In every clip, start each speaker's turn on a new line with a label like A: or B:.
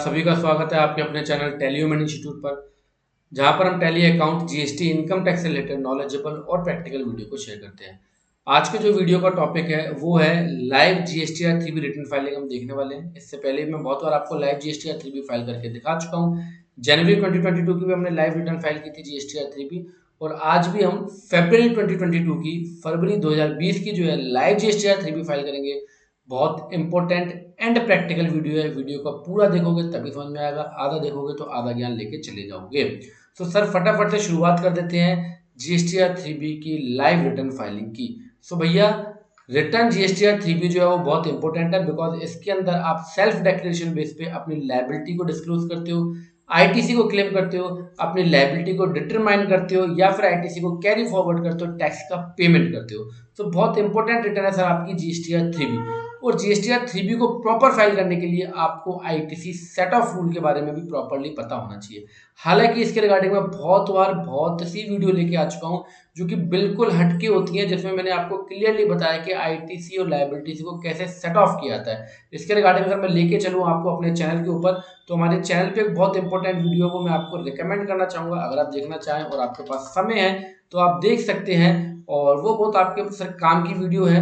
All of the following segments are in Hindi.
A: सभी का स्वागत है आपके अपने चैनल टैली ह्यूमन इंस्टीट्यूट पर, जहां पर हम tally account, GST, income tax से रिलेटेड नॉलेजेबल और प्रैक्टिकल वीडियो को शेयर करते हैं। आज के जो वीडियो का टॉपिक है वो है live GSTR 3B return filing हम देखने वाले हैं। इससे पहले मैं बहुत बार आपको लाइव जीएसटीआर 3B फाइल करके दिखा चुका हूँ। जनवरी 2022 की भी हमने लाइव रिटर्न फाइल की थी जीएसटीआर 3B, और आज भी हम फरवरी 2022 की, फरवरी 2020 की जो है लाइव जीएसटीआर 3B फाइल करेंगे। बहुत इंपॉर्टेंट एंड प्रैक्टिकल वीडियो है। वीडियो का पूरा देखोगे तभी समझ में आएगा, आधा देखोगे तो आधा ज्ञान लेके चले जाओगे। तो सर फटाफट से शुरुआत कर देते हैं जीएसटीआर 3B की लाइव रिटर्न फाइलिंग की। सो भैया, रिटर्न जीएसटीआर 3B जो है वो बहुत इंपॉर्टेंट है, बिकॉज इसके अंदर आप सेल्फ डिक्लेरेशन बेस पे अपनी लायबिलिटी को डिस्क्लोज करते हो, आईटीसी को क्लेम करते हो, अपनी लायबिलिटी को डिटरमाइन करते हो, या फिर आईटीसी को कैरी फॉरवर्ड करते हो, टैक्स का पेमेंट करते हो। तो बहुत इंपॉर्टेंट रिटर्न है सर आपकी जीएसटीआर 3B। और जीएसटीआर 3B को प्रॉपर फाइल करने के लिए आपको आईटीसी सेट ऑफ रूल के बारे में भी प्रॉपरली पता होना चाहिए। हालांकि इसके रिगार्डिंग में बहुत सी वीडियो लेके आ चुका हूं जो कि बिल्कुल हटके होती हैं, जिसमें मैंने आपको क्लियरली बताया कि आईटीसी और लायबिलिटीज को कैसे सेट ऑफ किया जाता है। इसके रिगार्डिंग अगर मैं लेके चलूँ आपको अपने चैनल के ऊपर, तो हमारे चैनल पे एक बहुत इंपॉर्टेंट वीडियो को मैं आपको रिकमेंड करना चाहूंगा। अगर आप देखना चाहें और आपके पास समय है तो आप देख सकते हैं, और वो बहुत आपके सर काम की वीडियो है,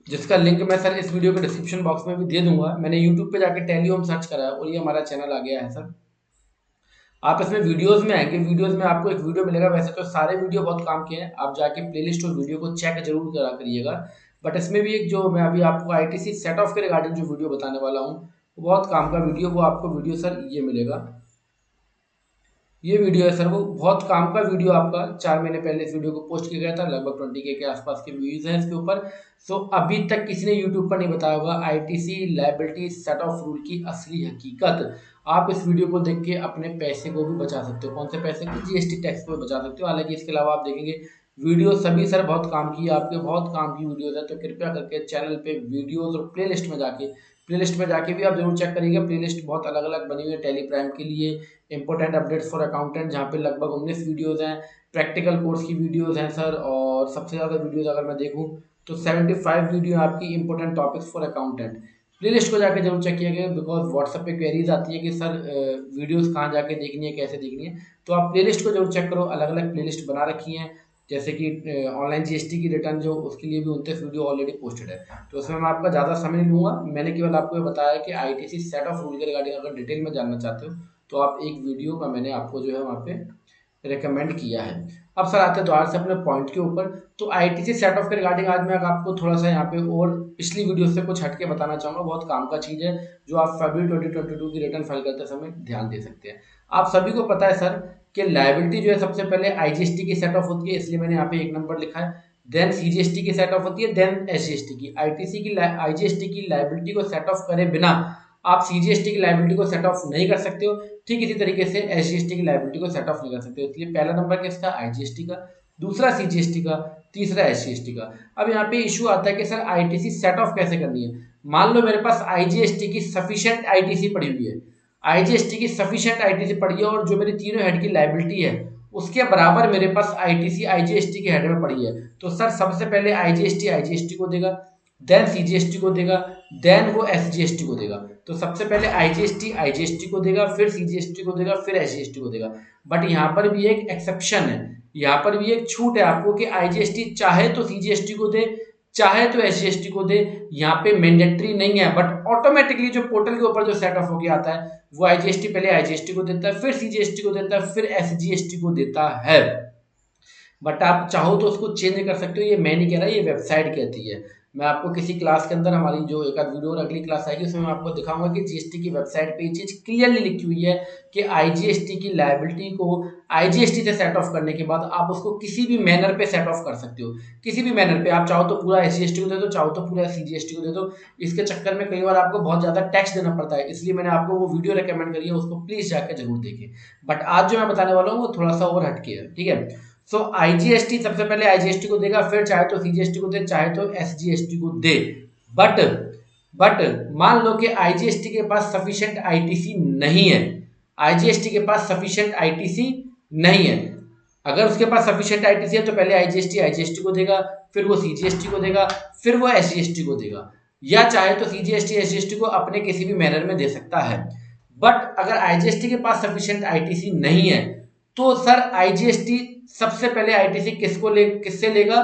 A: जिसका लिंक मैं सर इस वीडियो के डिस्क्रिप्शन बॉक्स में भी दे दूंगा। मैंने यूट्यूब पे जाके टैली होम सर्च करा है और ये हमारा चैनल आ गया है सर। आप इसमें वीडियोस में आएंगे, वीडियोस में आपको एक वीडियो मिलेगा। वैसे तो सारे वीडियो बहुत काम के हैं, आप जाके प्लेलिस्ट और वीडियो को चेक जरूर करा करिएगा। बट इसमें भी एक जो मैं अभी आपको आईटीसी सेट ऑफ के रिगार्डिंग जो वीडियो बताने वाला हूँ, वो बहुत काम का वीडियो, वो आपको वीडियो सर ये मिलेगा। ये वीडियो है सर, वो बहुत काम का वीडियो आपका 4 महीने पहले इस वीडियो को पोस्ट किया गया था। लगभग 20K के आसपास के व्यूज हैं इसके ऊपर। सो अभी तक किसी ने यूट्यूब पर नहीं बताया होगा ITC liability set of rule की असली हकीकत। आप इस वीडियो को देख के अपने पैसे को भी बचा सकते हो। कौन से पैसे को? जीएसटी टैक्स को बचा सकते हो। हालांकि इसके अलावा आप देखेंगे वीडियो सभी सर बहुत काम की, आपके बहुत काम की वीडियोज है। तो कृपया करके चैनल पे वीडियोज और प्लेलिस्ट में जाके भी आप जरूर चेक करिएगा। प्लेलिस्ट बहुत अलग अलग बनी हुई है टेली प्राइम के लिए, इंपॉर्टेंट अपडेट्स फॉर अकाउंटेंट, जहाँ पे लगभग 19 वीडियोज़ हैं। प्रैक्टिकल कोर्स की वीडियोज़ हैं सर, और सबसे ज़्यादा वीडियोज़ अगर मैं देखूँ तो 75 वीडियो आपकी important topics for accountant. Playlist को जाके जरूर चेक किया बिकॉज व्हाट्सएप पे क्वेरीज आती है कि सर वीडियोज़ कहाँ जाके देखनी है, कैसे देखनी है। तो आप प्लेलिस्ट को जरूर चेक करो, अलग अलग प्लेलिस्ट बना रखी हैं। जैसे कि ऑनलाइन जीएसटी की रिटर्न जो, उसके लिए भी 29 वीडियो ऑलरेडी पोस्टेड है। तो उसमें मैं आपका ज़्यादा समय नहीं लूँगा। मैंने केवल आपको ये बताया कि आईटीसी सेट ऑफ रूल के रिगार्डिंग अगर डिटेल में जानना चाहते हो तो आप एक वीडियो का मैंने आपको जो है वहाँ पे रिकमेंड किया है। अब सर आते हैं दोबारा से अपने पॉइंट के ऊपर। तो आईटीसी सेट ऑफ के रिगार्डिंग आज मैं आपको थोड़ा सा यहाँ पे और पिछली वीडियो से कुछ हटके बताना चाहूँगा। बहुत काम का चीज़ है जो आप फरवरी 2022 की रिटर्न फाइल करते समय ध्यान दे सकते हैं। आप सभी को पता है सर कि लायबिलिटी जो है सबसे पहले आईजीएसटी की सेट ऑफ होती है, इसलिए मैंने यहाँ पे 1 नंबर लिखा है। देन सीजीएसटी की सेट ऑफ होती है, देन एसजीएसटी की। आईटीसी की आईजीएसटी की लायबिलिटी को सेट ऑफ करे बिना आप सीजीएसटी की लायबिलिटी को सेट ऑफ नहीं कर सकते हो। ठीक इसी तरीके से एसजीएसटी की लायबिलिटी को सेट ऑफ नहीं कर सकते हो। इसलिए पहला नंबर किसका? आईजीएसटी का, दूसरा सीजीएसटी का, तीसरा एसजीएसटी का। अब यहाँ पे इशू आता है कि सर आईटीसी सेट ऑफ कैसे करनी है। मान लो मेरे पास आईजीएसटी की सफिशिएंट आईटीसी पड़ी हुई है, आईजीएसटी की सफिशिएंट आईटीसी पड़ी है, और जो मेरी तीनों हेड की लायबिलिटी है उसके बराबर मेरे पास आईटीसी आईजीएसटी के हेड में पड़ी है। तो सर सबसे पहले आईजीएसटी आईजीएसटी को देगा, देन सीजीएसटी को देगा, देन वो एसजीएसटी को देगा। तो सबसे पहले आईजीएसटी आईजीएसटी को देगा, फिर सीजीएसटी को देगा, फिर एसजीएसटी को देगा। बट यहाँ पर भी एक एक्सेप्शन है, यहाँ पर भी एक छूट है आपको कि आईजीएसटी चाहे तो सीजीएसटी को दे, चाहे तो एसजीएसटी को दे। यहाँ पे मैंडेटरी नहीं है, बट ऑटोमेटिकली जो पोर्टल के ऊपर जो सेट ऑफ होके आता है वो आईजीएसटी पहले आईजीएसटी को देता है, फिर सीजीएसटी को देता है, फिर एसजीएसटी को देता है। बट आप चाहो तो उसको चेंज कर सकते हो। ये मैं नहीं कह रहा, ये वेबसाइट कहती है। मैं आपको किसी क्लास के अंदर, हमारी जो एक आध वीडियो और अगली क्लास आएगी उसमें मैं आपको दिखाऊंगा कि जीएसटी की वेबसाइट पे ये चीज क्लियरली लिखी हुई है कि आईजीएसटी की लायबिलिटी को आईजीएसटी से सेट ऑफ करने के बाद आप उसको किसी भी मैनर पे सेट ऑफ कर सकते हो। किसी भी मैनर पे आप चाहो तो पूरा एसजीएसटी को दे दो, चाहो तो पूरा सीजीएसटी को दे दो। इसके चक्कर में कई बार आपको बहुत ज्यादा टैक्स देना पड़ता है, इसलिए मैंने आपको वो वीडियो रिकमेंड करी है, उसको प्लीज जाकर जरूर देखें। बट आज जो मैं बताने वाला हूँ वो थोड़ा सा और हटके है, ठीक है। सो आईजीएसटी सबसे पहले आईजीएसटी को देगा, फिर चाहे तो सीजीएसटी को दे, चाहे तो एसजीएसटी को दे। बट बट मान लो कि आईजीएसटी के पास सफिशिएंट आईटीसी नहीं है, आईजीएसटी के पास सफिशिएंट आईटीसी नहीं है। अगर उसके पास सफिशिएंट आईटीसी है तो पहले आईजीएसटी आईजीएसटी को देगा, फिर वो सीजीएसटी को देगा, फिर वो एसजीएसटी को देगा, या चाहे तो सीजीएसटी एसजीएसटी को अपने किसी भी मैनर में दे सकता है। बट अगर आईजीएसटी के पास सफिशिएंट आईटीसी नहीं है तो सर आईजीएसटी सबसे पहले आईटीसी किससे लेगा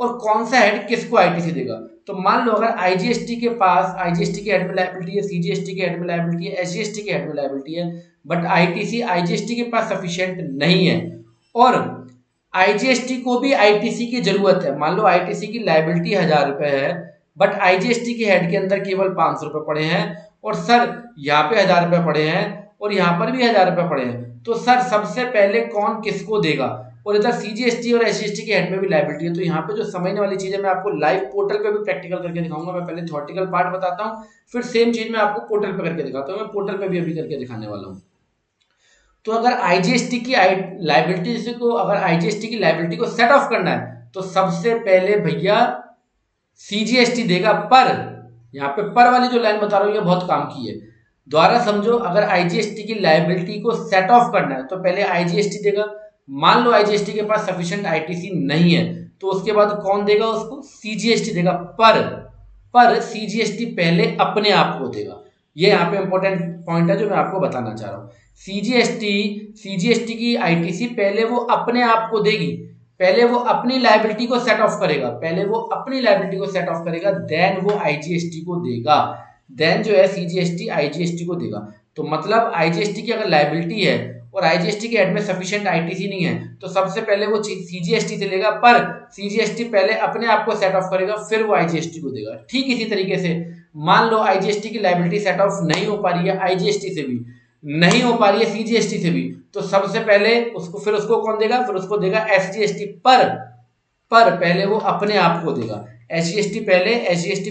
A: और कौन सा हेड किसको आईटीसी देगा। तो मान लो अगर आईजीएसटी के पास आईजीएसटी के हेड में लायबिलिटी है, सीजीएसटी के हेड में लायबिलिटी है, एसजीएसटी के हेड में लायबिलिटी है, बट आईटीसी आईजीएसटी के पास सफिशिएंट नहीं है और आईजीएसटी को भी आईटीसी की जरूरत है। मान लो आईटीसी की लायबिलिटी 1000 रुपए है बट आईजीएसटी के हेड के अंदर केवल 500 रुपए पड़े हैं और सर यहाँ पे 1000 रुपए पड़े हैं और यहाँ पर भी 1000 रुपए पड़े हैं, तो सर सबसे पहले कौन किसको देगा। और इधर सीजीएसटी और एसजीएसटी के हेड में भी लायबिलिटी है, तो यहाँ पे जो समझने वाली चीज है मैं आपको लाइव पोर्टल पे भी प्रैक्टिकल करके दिखाऊंगा। मैं पहले थ्योरेटिकल पार्ट बताता हूँ फिर सेम चीज मैं आपको पोर्टल पे करके दिखाता हूँ। मैं पोर्टल पे भी अभी करके दिखाने वाला हूँ। तो अगर आईजीएसटी की लाइबिलिटी को अगर आईजीएसटी की लाइबिलिटी को सेट ऑफ करना है तो सबसे पहले भैया सीजीएसटी देगा। पर यहाँ पे पर वाली जो लाइन बता रहा हूँ ये बहुत काम की है, दोबारा समझो। अगर आईजीएसटी की लाइबिलिटी को सेट ऑफ करना है तो पहले आईजीएसटी देगा। मान लो आईजीएसटी के पास सफिशिएंट आईटीसी नहीं है तो उसके बाद कौन देगा उसको, सीजीएसटी देगा। पर सीजीएसटी पहले अपने आप को देगा। ये यहाँ पे इंपॉर्टेंट पॉइंट है जो मैं आपको बताना चाह रहा हूँ। सीजीएसटी की आईटीसी पहले वो अपने आप को देगी, पहले वो अपनी लायबिलिटी को सेट ऑफ करेगा, देन वो आईजीएसटी को देगा, देन जो है सीजीएसटी आईजीएसटी को देगा। तो मतलब आईजीएसटी की अगर लायबिलिटी है और आईजीएसटी के हेड में सफिशिएंट आईटीसी नहीं है तो सबसे पहले वो सीजीएसटी से लेगा, पर सीजीएसटी पहले अपने आप को सेट ऑफ करेगा फिर वो आईजीएसटी को देगा। ठीक इसी तरीके से मान लो आईजीएसटी की लायबिलिटी सेट ऑफ नहीं हो पा रही है, आईजीएसटी से भी नहीं हो पा रही है, सीजीएसटी से भी, तो सबसे पहले उसको कौन देगा, फिर उसको देगा एसजीएसटी। पर पहले वो अपने आप को देगा, एसजीएसटी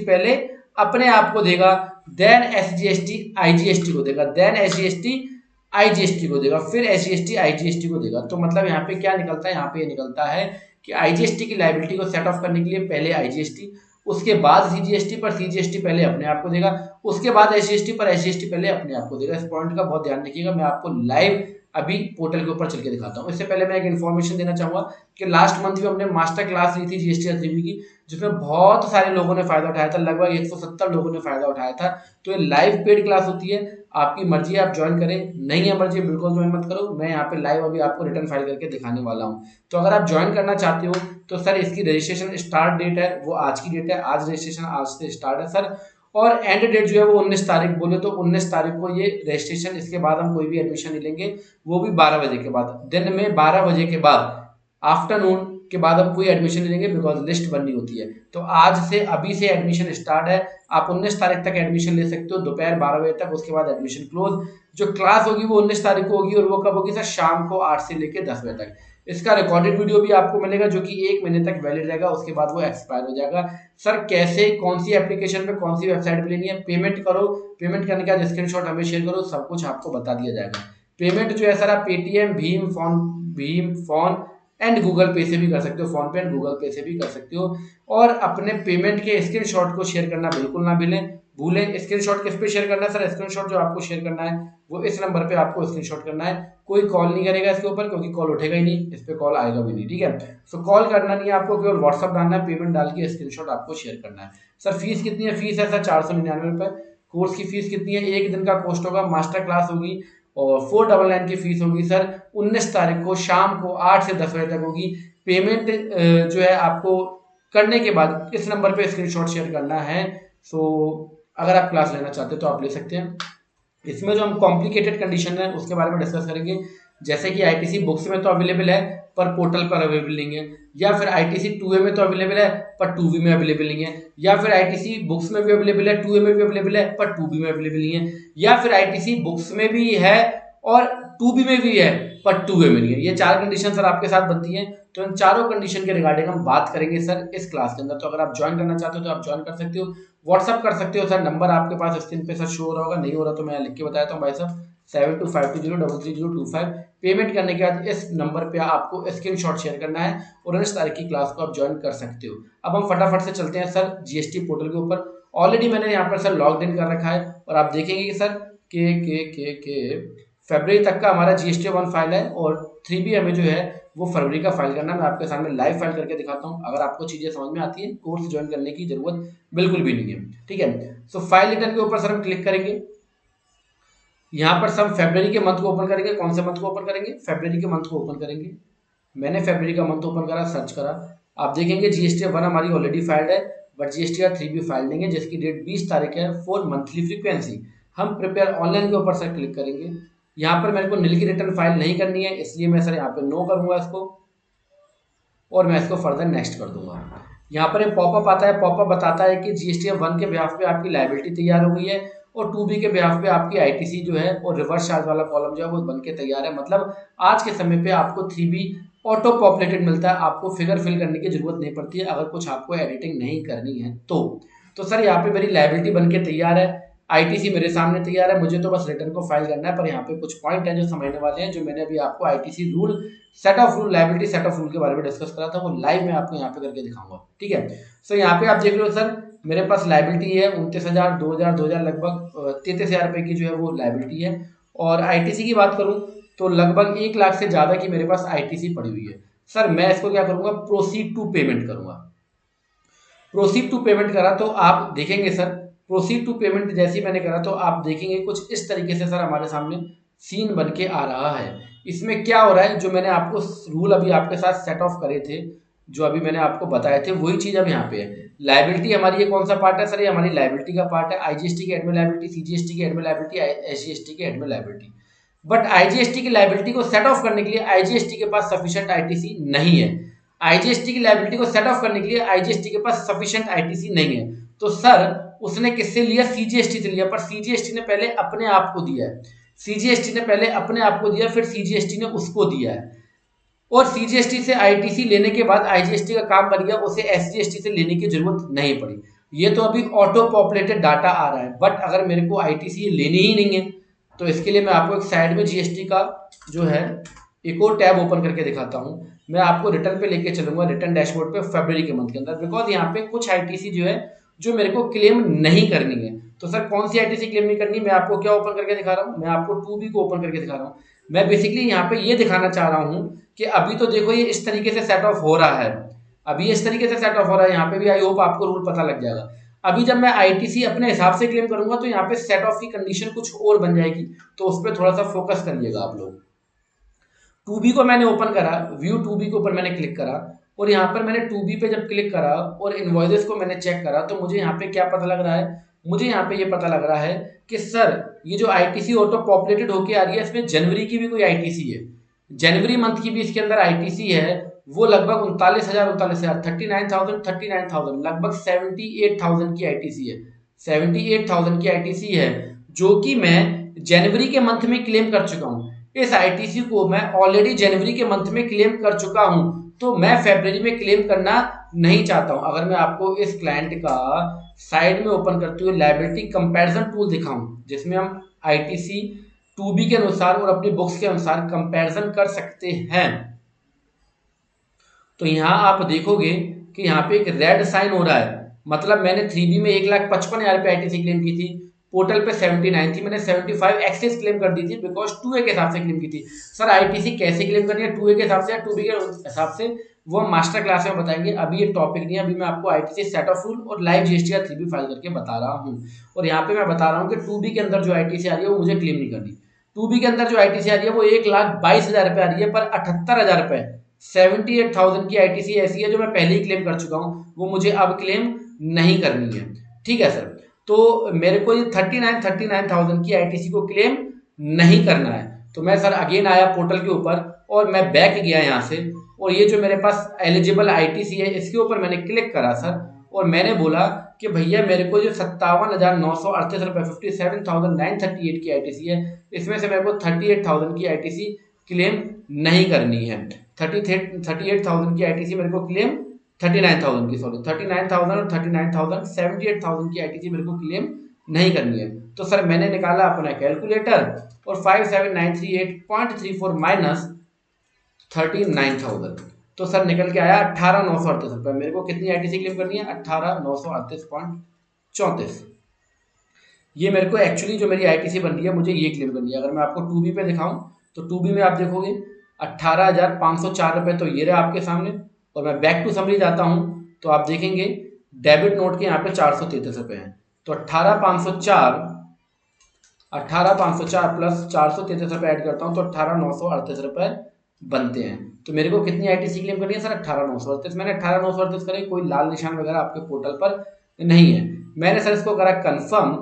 A: पहले अपने आप को देगा, देन एसजीएसटी आईजीएसटी को देगा, देन एसजीएसटी आईजीएसटी को देगा, फिर एसजीएसटी आईजीएसटी को देगा। तो मतलब यहाँ पे क्या निकलता है, यहाँ पे ये निकलता है कि आईजीएसटी की लायबिलिटी को सेट ऑफ करने के लिए पहले आईजीएसटी, उसके बाद सीजीएसटी, पर सीजीएसटी पहले अपने आप को देगा, उसके बाद एसजीएसटी, पर एसजीएसटी पहले अपने आप को देगा। इस पॉइंट का बहुत ध्यान रखिएगा। मैं आपको लाइव अभी पोर्टल के ऊपर चल के दिखाता हूँ। इससे पहले मैं एक इन्फॉर्मेशन देना चाहूंगा कि लास्ट मंथ भी हमने मास्टर क्लास ली थी जीएसटी आरसीबी की, जिसमें बहुत सारे लोगों ने फायदा उठाया था, लगभग 170 लोगों ने फायदा उठाया था। तो ये लाइव पेड क्लास होती है, आपकी मर्जी है आप ज्वाइन करें, नहीं है मर्जी बिल्कुल ज्वाइन मत करो। मैं यहाँ पे लाइव अभी आपको रिटर्न फाइल करके दिखाने वाला हूँ। तो अगर आप ज्वाइन करना चाहते हो तो सर इसकी रजिस्ट्रेशन स्टार्ट डेट है वो आज की डेट है, आज रजिस्ट्रेशन आज से स्टार्ट है सर, और एंड डेट जो है वो 19 तारीख बोले तो 19 तारीख को ये रजिस्ट्रेशन। इसके बाद हम कोई भी एडमिशन नहीं लेंगे, वो भी 12 बजे के बाद, दिन में 12 बजे के बाद, आफ्टरनून के बाद हम कोई एडमिशन नहीं लेंगे बिकॉज लिस्ट बननी होती है। तो आज से अभी से एडमिशन स्टार्ट है, आप 19 तारीख तक एडमिशन ले सकते हो दोपहर 12 बजे तक, उसके बाद एडमिशन क्लोज। जो क्लास होगी वो 19 तारीख को होगी और वो कब होगी सर, शाम को 8 से लेकर 10 बजे तक। इसका रिकॉर्डेड वीडियो भी आपको मिलेगा जो कि 1 महीने तक वैलिड रहेगा, उसके बाद वो एक्सपायर हो जाएगा। सर कैसे, कौन सी एप्लीकेशन पे, कौन सी वेबसाइट पे लेनी है, पेमेंट करो, पेमेंट करने के बाद स्क्रीनशॉट हमें शेयर करो, सब कुछ आपको बता दिया जाएगा। पेमेंट जो है सर आप Paytm, Bhim phone and Google पे से भी कर सकते हो, फोन पे एंड गूगल पे से भी कर सकते हो। और अपने पेमेंट के स्क्रीनशॉट को शेयर करना बिल्कुल ना भूलें। स्क्रीनशॉट किस पे शेयर करना है सर, स्क्रीनशॉट जो आपको शेयर करना है वो इस नंबर पे आपको स्क्रीनशॉट करना है। कोई कॉल नहीं करेगा इसके ऊपर क्योंकि कॉल उठेगा ही नहीं, इस पे कॉल आएगा भी नहीं, ठीक है। सो कॉल करना नहीं है आपको, केवल व्हाट्सअप डालना है, पेमेंट डाल के स्क्रीनशॉट आपको शेयर करना है। सर फीस कितनी है, फीस है सर 499 रुपए। कोर्स की फीस कितनी है, एक दिन का कोर्स होगा, मास्टर क्लास होगी और 499 की फीस होगी सर। 19 तारीख को शाम को 8 से 10 बजे तक होगी। पेमेंट जो है आपको करने के बाद इस नंबर पे स्क्रीनशॉट शेयर करना है। सो अगर आप क्लास लेना चाहते हो तो आप ले सकते हैं। इसमें जो हम कॉम्प्लिकेटेड कंडीशन है उसके बारे में डिस्कस करेंगे, जैसे कि आईटीसी बुक्स में तो अवेलेबल है पर पोर्टल पर अवेलेबल नहीं है, या फिर आईटीसी 2A में तो अवेलेबल है पर 2B में अवेलेबल नहीं है, या फिर आईटीसी बुक्स में भी अवेलेबल है, 2A में भी अवेलेबल है पर 2B में अवेलेबल नहीं है, या फिर आईटीसी बुक्स में भी है और 2B में भी है पर 2A में नहीं है। ये 4 कंडीशन सर आपके साथ बनती हैं। तो इन चारों कंडीशन के रिगार्डिंग हम बात करेंगे सर इस क्लास के अंदर। तो अगर आप ज्वाइन करना चाहते हो तो आप ज्वाइन कर सकते हो, व्हाट्सअप कर सकते हो सर। नंबर आपके पास स्क्रीन पे सर शो हो रहा होगा, नहीं हो रहा तो मैं लिख के बताता हूँ भाई साहब, 7252033025। पेमेंट करने के बाद इस नंबर पे आपको स्क्रीनशॉट शेयर करना है और 19 तारीख की क्लास को आप ज्वाइन कर सकते हो। अब हम फटाफट से चलते हैं सर जीएसटी पोर्टल के ऊपर। ऑलरेडी मैंने यहाँ पर सर लॉग इन कर रखा है और आप देखेंगे कि सर के फरवरी तक का हमारा GST1 फाइल है और 3B हमें जो है वो फरवरी का फाइल करना है। मैं आपके सामने लाइव फाइल करके दिखाता हूँ। अगर आपको चीजें समझ में आती है, कोर्स ज्वाइन करने की जरूरत बिल्कुल भी नहीं है, ठीक है। सो फाइल रिटर्न के ऊपर सर हम क्लिक करेंगे। यहाँ पर सम फरवरी के मंथ को ओपन करेंगे। कौन से मंथ को ओपन करेंगे? फरवरी के मंथ को ओपन करेंगे। मैंने फरवरी का मंथ ओपन करा, सर्च करा, आप देखेंगे जीएसटी 1 हमारी ऑलरेडी फाइल्ड है, बट जीएसटी 3 भी फाइल देंगे जिसकी डेट 20 तारीख है फॉर मंथली फ्रीक्वेंसी। हम प्रिपेयर ऑनलाइन के ऊपर सर क्लिक करेंगे। यहाँ पर मेरे को नील की रिटर्न फाइल नहीं करनी है, इसलिए मैं सर यहाँ पे नो करूंगा इसको, और मैं इसको फर्दर नेक्स्ट कर दूंगा। यहाँ पर एक पॉपअप आता है, पॉपअप बताता है कि जीएसटी 1 के ब्याह पे आपकी लाइबिलिटी तैयार हो गई है, और 2B के ब्याह पे आपकी आईटीसी जो है और रिवर्स चार्ज वाला कॉलम जो है वो बन के तैयार है। मतलब आज के समय पे आपको 3B ऑटो पॉपुलेटेड मिलता है, आपको फिगर फिल करने की जरूरत नहीं पड़ती है अगर कुछ आपको एडिटिंग नहीं करनी है तो सर यहाँ पे मेरी लाइबिलिटी बन के तैयार है, आईटीसी मेरे सामने तैयार है, मुझे तो बस रिटर्न को फाइल करना है। पर यहाँ पे कुछ पॉइंट हैं जो समझने वाले हैं, जो मैंने अभी आपको ITC rule set of rule liability set of rule के बारे में डिस्कस करा था, वो लाइव मैं आपको यहाँ पे करके दिखाऊंगा। ठीक है, सो यहाँ पे आप देख लो सर मेरे पास लाइबिलिटी है 29,000, 2,000 लगभग 33,000 रुपए की जो है वो लाइबिलिटी है। और आईटीसी की बात करूं तो लगभग 1 लाख से ज्यादा की मेरे पास आईटीसी पड़ी हुई है। सर मैं इसको क्या करूंगा, प्रोसीड टू पेमेंट करूंगा। प्रोसीड टू पेमेंट करा तो आप देखेंगे सर, प्रोसीड टू पेमेंट जैसे ही मैंने करा तो आप देखेंगे कुछ इस तरीके से सर हमारे सामने सीन बन के आ रहा है। इसमें क्या हो रहा है, जो मैंने आपको रूल अभी आपके साथ सेट ऑफ करे थे, जो अभी मैंने आपको बताए थे, वही चीज अब यहाँ पे है। लाइबिलिटी हमारी ये कौन सा पार्ट है सर, ये हमारी लाइबिलिटी का पार्ट है। आईजीएसटी के हेड में लाइबिलिटी, सीजीएसटी के हेड में लाइबिलिटी, एसजीएसटी के हेड में लाइबिलिटी। बट आईजीएसटी की लाइबिलिटी को सेट ऑफ करने के लिए आईजीएसटी के पास सफिशिएंट आईटीसी नहीं है। आईजीएसटी की लाइबिलिटी को सेट ऑफ करने के लिए आईजीएसटी के पास सफिशिएंट आईटीसी नहीं है। तो सर उसने किससे लिया, सीजीएसटी से लिया, पर सीजीएसटी ने पहले अपने आप को दिया है। सीजीएसटी ने पहले अपने आप को दिया, फिर सीजीएसटी ने उसको दिया है, और सीजीएसटी से आईटीसी लेने के बाद आईजीएसटी का काम बन गया, उसे एसजीएसटी से लेने की जरूरत नहीं पड़ी। ये तो अभी ऑटो पॉपुलेटेड डाटा आ रहा है, बट अगर मेरे को आईटीसी लेनी ही नहीं है तो इसके लिए मैं आपको एक साइड में जीएसटी का जो है एक और टैब ओपन करके दिखाता हूं। मैं आपको रिटर्न पे लेके चलूंगा, रिटर्न डैशबोर्ड पे फरवरी के मंथ के अंदर, बिकॉज यहाँ पे कुछ आईटीसी जो है जो मेरे को क्लेम नहीं करनी है। तो सर कौन सी आईटीसी क्लेम नहीं करनी, मैं आपको क्या ओपन करके दिखा रहा हूँ, मैं आपको 2B को ओपन करके दिखा रहा हूँ। मैं बेसिकली यहाँ पे ये दिखाना चाह रहा हूँ कि अभी तो देखो ये इस तरीके से सेट ऑफ हो रहा है, अभी इस तरीके से सेट ऑफ हो रहा है, यहाँ पे भी आई होप आपको रूल पता लग जाएगा। अभी जब मैं आईटीसी अपने हिसाब से क्लेम करूंगा तो यहाँ पे सेट ऑफ की कंडीशन कुछ और बन जाएगी, तो उस पर थोड़ा सा फोकस करिएगा आप लोग। 2B को मैंने ओपन करा, व्यू 2B के ऊपर मैंने क्लिक करा, और यहाँ पर मैंने 2B पे जब क्लिक करा और इनवॉइसेस को मैंने चेक करा तो मुझे यहाँ पे क्या पता लग रहा है, मुझे यहाँ पे ये पता लग रहा है कि सर ये जो आईटीसी ऑटो पॉपुलेटेड होके आ रही है इसमें जनवरी की भी कोई आईटीसी है, जनवरी मंथ की भी इसके अंदर आईटीसी है, वो लगभग 39,000 39,000 लगभग 78,000 की आईटीसी है, 78,000 की आईटीसी है, जो कि मैं जनवरी के मंथ में क्लेम कर चुका हूँ। इस आईटीसी को मैं ऑलरेडी जनवरी के मंथ में क्लेम कर चुका हूं, तो मैं फरवरी में क्लेम करना नहीं चाहता हूं। अगर मैं आपको इस क्लाइंट का साइड में ओपन करते हुए लायबिलिटी कंपैरिजन टूल दिखाऊं, जिसमें हम आईटीसी 2B के अनुसार और अपनी बुक्स के अनुसार कंपैरिजन कर सकते हैं, तो यहां आप देखोगे कि यहाँ पे एक रेड साइन हो रहा है, मतलब मैंने 3B में 1,55,000 रुपये आईटीसी क्लेम की थी, पोर्टल पे 79 थी, मैंने 75 एक्सेस क्लेम कर दी थी बिकॉज 2A के हिसाब से क्लेम की थी। सर आईटीसी कैसे क्लेम करनी है, 2A के हिसाब से या 2B के हिसाब से, वो हम मास्टर क्लास में बताएंगे, अभी ये टॉपिक नहीं है। अभी मैं आपको आईटीसी सेट ऑफ रूल और लाइव जीएसटी 3B फाइल करके बता रहा हूँ, और यहाँ पे मैं बता रहा हूँ कि 2B के अंदर जो आईटीसी आ रही है वो मुझे क्लेम नहीं करनी। 2B के अंदर जो आईटीसी आ रही है वो 1,22,000 रुपये आ रही है, पर 78,000 रुपये 78,000 की आईटीसी ऐसी है जो मैं पहले ही क्लेम कर चुका हूँ, वो मुझे अब क्लेम नहीं करनी है। ठीक है सर, तो मेरे को ये 39,000 की आईटीसी को क्लेम नहीं करना है। तो मैं सर अगेन आया पोर्टल के ऊपर और मैं बैक गया यहाँ से, और ये जो मेरे पास एलिजिबल आईटीसी है इसके ऊपर मैंने क्लिक करा सर, और मैंने बोला कि भैया मेरे को जो 57,938 रुपये 57,938 की आईटीसी है, इसमें से मेरे को 38,000 की आईटीसी क्लेम नहीं करनी है। 38,000 की आईटीसी मेरे को क्लेम 39,000 की, सॉरी 39,000 और 39,000 78,000 की आईटीसी मेरे को क्लेम नहीं करनी है। तो सर मैंने निकाला अपना कैलकुलेटर और 57,938.34 माइनस 39,000, तो सर निकल के आया 18,938 रुपये। मेरे को कितनी आईटीसी क्लेम करनी है, 18,938.34। ये मेरे को एक्चुअली जो मेरी आईटीसी बन रही है मुझे ये क्लेम करनी है। अगर मैं आपको 2B पे दिखाऊं तो 2B में आप देखोगे 18,504 रुपये, तो ये रहा आपके सामने। और मैं बैक टू समरी जाता हूं तो आप देखेंगे डेबिट नोट के यहाँ पे 433 रुपये हैं, तो 18,504 18,504 प्लस 433 रुपये ऐड करता हूँ तो 18,938 रुपये बनते हैं। तो मेरे को कितनी आईटीसी क्लेम करनी है सर? 18,938। मैंने 18,938 करी, कोई लाल निशान वगैरह आपके पोर्टल पर नहीं है। मैंने सर इसको करा कंफर्म।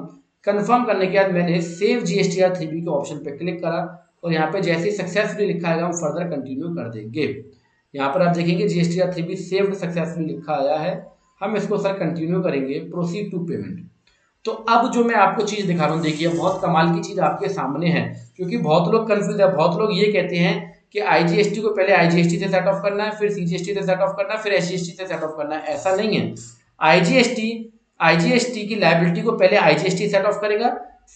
A: कंफर्म करने के बाद मैंने सेव जीएसटीआर 3B के ऑप्शन पे क्लिक करा और यहाँ पे जैसे ही सक्सेसफुली लिखा आएगा हम फर्दर कंटिन्यू कर देंगे। यहाँ पर आप देखेंगे जीएसटीआर 3B सेव्ड सक्सेसफुली लिखा आया है। हम इसको सर कंटिन्यू करेंगे, प्रोसीड टू पेमेंट। तो अब जो मैं आपको चीज दिखा रहा हूँ, देखिए बहुत कमाल की चीज आपके सामने है, क्योंकि बहुत लोग कंफ्यूज है। बहुत लोग ये कहते हैं कि आईजीएसटी को पहले आईजीएसटी से सेट ऑफ करना है, फिर सीजीएसटी से सेट ऑफ करना है, फिर एसजीएसटी से सेट ऑफ करना है। ऐसा नहीं है। आईजीएसटी आईजीएसटी की लायबिलिटी को पहले आईजीएसटी सेट ऑफ करेगा,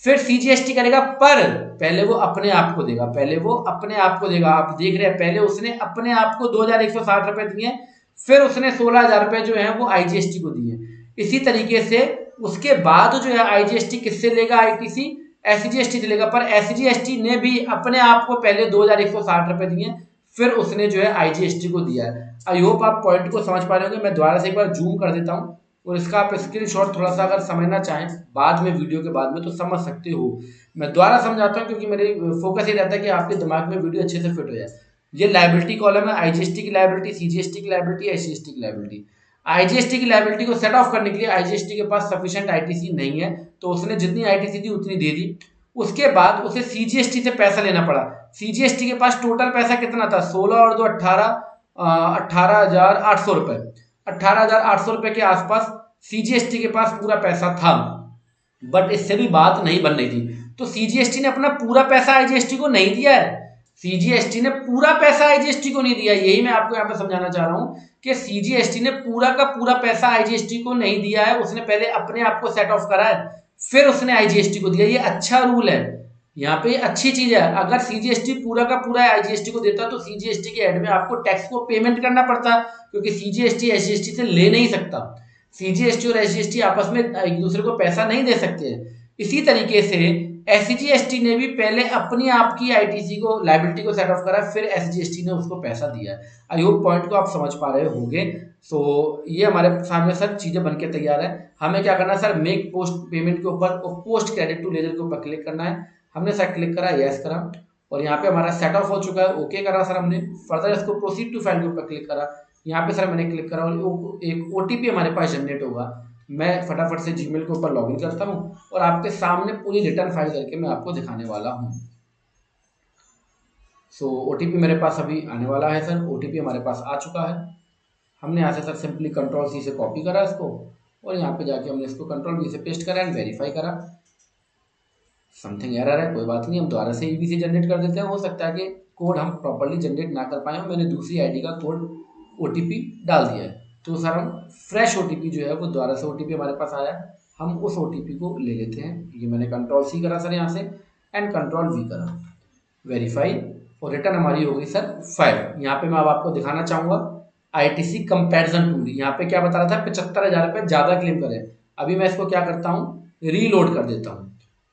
A: फिर सीजीएसटी करेगा, पर पहले वो अपने आप को देगा। पहले वो अपने आप को देगा। आप देख रहे हैं, पहले उसने अपने आप को 2,160 रुपए दिए, फिर उसने 16,000 रुपए जो है वो आईजीएसटी को दिए। इसी तरीके से उसके बाद जो है आईजीएसटी किससे लेगा? आईटीसी एसजीएसटी से लेगा, पर एसजीएसटी ने भी अपने आप को पहले 2,160 रुपए दिए, फिर उसने जो है आईजीएसटी को दिया है। आई होप आप पॉइंट को समझ पा रहे होंगे। मैं दोबारा से एक बार जूम कर देता हूँ और इसका आप स्क्रीनशॉट थोड़ा सा अगर समझना चाहें बाद में, वीडियो के बाद में, तो समझ सकते हो। मैं दोबारा समझाता हूँ क्योंकि मेरे फोकस ये रहता है कि आपके दिमाग में वीडियो अच्छे से फिट हो जाए। ये लायबिलिटी कॉलम है, आईजीएसटी की लायबिलिटी, सीजीएसटी की लायबिलिटी, एसजीएसटी की लायबिलिटी। आईजीएसटी की लायबिलिटी को सेट ऑफ करने के लिए आईजीएसटी के पास सफिशिएंट आईटीसी नहीं है, तो उसने जितनी आईटीसी थी उतनी दे दी। उसके बाद उसे सीजीएसटी से पैसा लेना पड़ा। सीजीएसटी के पास टोटल पैसा कितना था? 16 और 2 18, 18,800 रुपए। 18,800 रुपए के आसपास सीजीएसटी के पास पूरा पैसा था, बट इससे भी बात नहीं बन रही थी। तो सीजीएसटी ने अपना पूरा पैसा आईजीएसटी को नहीं दिया है। सीजीएसटी ने पूरा पैसा आईजीएसटी को नहीं दिया। यही मैं आपको यहाँ पे समझाना चाह रहा हूँ कि सीजीएसटी ने पूरा का पूरा पैसा आईजीएसटी को नहीं दिया है। उसने पहले अपने आप को सेट ऑफ करा है, फिर उसने आईजीएसटी को दिया। ये अच्छा रूल है, यहाँ पे अच्छी चीज है। अगर सीजीएसटी पूरा का पूरा आईजीएसटी को देता तो सीजीएसटी के एंड में आपको टैक्स को पेमेंट करना पड़ता, क्योंकि सीजीएसटी एसजीएसटी से ले नहीं सकता। सीजीएसटी और एसजीएसटी आपस में एक दूसरे को पैसा नहीं दे सकते हैं। इसी तरीके से एसजीएसटी ने भी पहले अपनी आप की आईटीसी को लायबिलिटी को सेट ऑफ करा, फिर एसजीएसटी ने उसको पैसा दिया है। आई होप पॉइंट को आप समझ पा रहे होंगे। सो ये हमारे सामने सर चीजें बनके तैयार है। हमें क्या करना है सर? मेक पोस्ट पेमेंट के ऊपर और पोस्ट क्रेडिट टू लेजर के ऊपर क्लिक करना है। हमने सर क्लिक करा, यस करा, और यहाँ पे हमारा सेट ऑफ हो चुका है। ओके करा सर हमने। फर्दर इसको प्रोसीड टू फाइल के ऊपर क्लिक करा। यहाँ पे सर मैंने क्लिक करा और एक ओटीपी हमारे पास जनरेट होगा। मैं फटाफट से जीमेल के ऊपर लॉगिन करता हूँ और आपके सामने पूरी रिटर्न फाइल करके मैं आपको दिखाने वाला हूँ। सो ओटीपी मेरे पास अभी आने वाला है सर। ओटीपी हमारे पास आ चुका है। हमने यहाँ से सर सिंपली कंट्रोल सी से कॉपी करा इसको और यहाँ पे जाके हमने इसको कंट्रोल वी से पेस्ट करा एंड वेरीफाई करा। समथिंग एरर है, कोई बात नहीं, हम दोबारा से ईबी से जनरेट कर देते हैं। हो सकता है कि कोड हम प्रॉपर्ली जनरेट ना कर पाए, मैंने दूसरी आईडी का कोड ओटीपी डाल दिया है। तो सर हम फ्रेश ओटीपी जो है वो दोबारा से ओटीपी हमारे पास आया है, हम उस ओटीपी को ले लेते हैं। ये मैंने कंट्रोल सी करा सर यहाँ से एंड कंट्रोल वी करा, वेरीफाई, और रिटर्न हमारी हो गई सर 5। यहाँ पे मैं अब आपको दिखाना चाहूँगा आईटीसी कंपैरिजन टूल। यहाँ पे क्या बता रहा था? 75,000 रुपये ज़्यादा क्लेम करें। अभी मैं इसको क्या करता हूँ? रीलोड कर देता हूँ।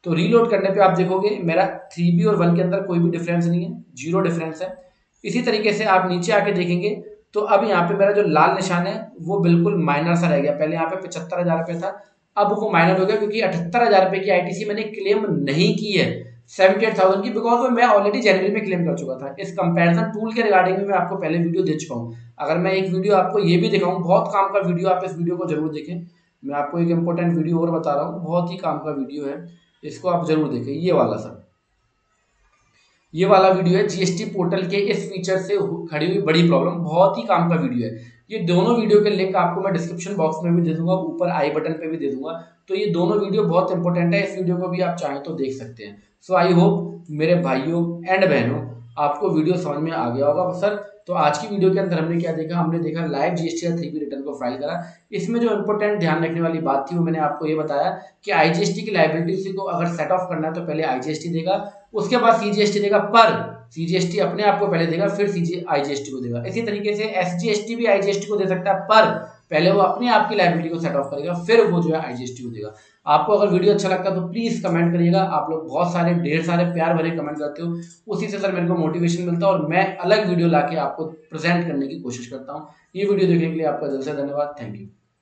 A: तो रीलोड करने पे आप देखोगे मेरा 3B और 1 के अंदर कोई भी डिफरेंस नहीं है, 0 डिफरेंस है। इसी तरीके से आप नीचे आके देखेंगे तो अब यहाँ पे मेरा जो लाल निशान है वो बिल्कुल माइनर सा रह गया। पहले यहाँ पे 75,000 रुपये था, अब वो माइनर हो गया क्योंकि 78,000 रुपये की आईटीसी मैंने क्लेम नहीं की है 78,000 की, बिकॉज वो मैं ऑलरेडी जनवरी में क्लेम कर चुका था। इस कंपैरिजन टूल के रिगार्डिंग में मैं आपको पहले वीडियो दे चुका हूँ। अगर मैं एक वीडियो आपको ये भी दिखाऊँ, बहुत काम का वीडियो, आप इस वीडियो को जरूर देखें। मैं आपको एक इंपॉर्टेंट वीडियो और बता रहा हूँ, बहुत ही काम का वीडियो है, इसको आप जरूर देखें। ये वाला सर, ये वाला वीडियो है जीएसटी पोर्टल के इस फीचर से खड़ी हुई बड़ी प्रॉब्लम, बहुत ही काम का वीडियो है। ये दोनों वीडियो के लिंक आपको मैं डिस्क्रिप्शन बॉक्स में भी दे दूंगा, ऊपर आई बटन पे भी दे दूंगा। तो ये दोनों वीडियो बहुत इंपॉर्टेंट है, इस वीडियो को भी आप चाहें तो देख सकते हैं। सो आई होप मेरे भाइयों एंड बहनों आपको वीडियो समझ में आ गया होगा सर। तो आज की वीडियो के अंदर हमने क्या देखा? हमने देखा लाइव जीएसटी 3B रिटर्न को फाइल करा। इसमें जो इंपॉर्टेंट ध्यान रखने वाली बात थी वो मैंने आपको ये बताया कि आईजीएसटी की लायबिलिटी को अगर सेट ऑफ करना है तो पहले आईजीएसटी देगा, उसके बाद सीजीएसटी देगा, पर सीजीएसटी अपने आप को पहले देगा फिर आईजीएसटी को देगा। इसी तरीके से एसजीएसटी भी आईजीएसटी को दे सकता है, पर पहले वो अपने आप की लायबिलिटी को सेट ऑफ करेगा, फिर वो जो है आईजीएसटी को देगा। आपको अगर वीडियो अच्छा लगता है तो प्लीज कमेंट करिएगा। आप लोग बहुत सारे ढेर सारे प्यार भरे कमेंट करते हो, उसी से सर मेरे को मोटिवेशन मिलता है और मैं अलग वीडियो लाके आपको प्रेजेंट करने की कोशिश करता हूँ। ये वीडियो देखने के लिए आपका दिल से धन्यवाद। Thank you.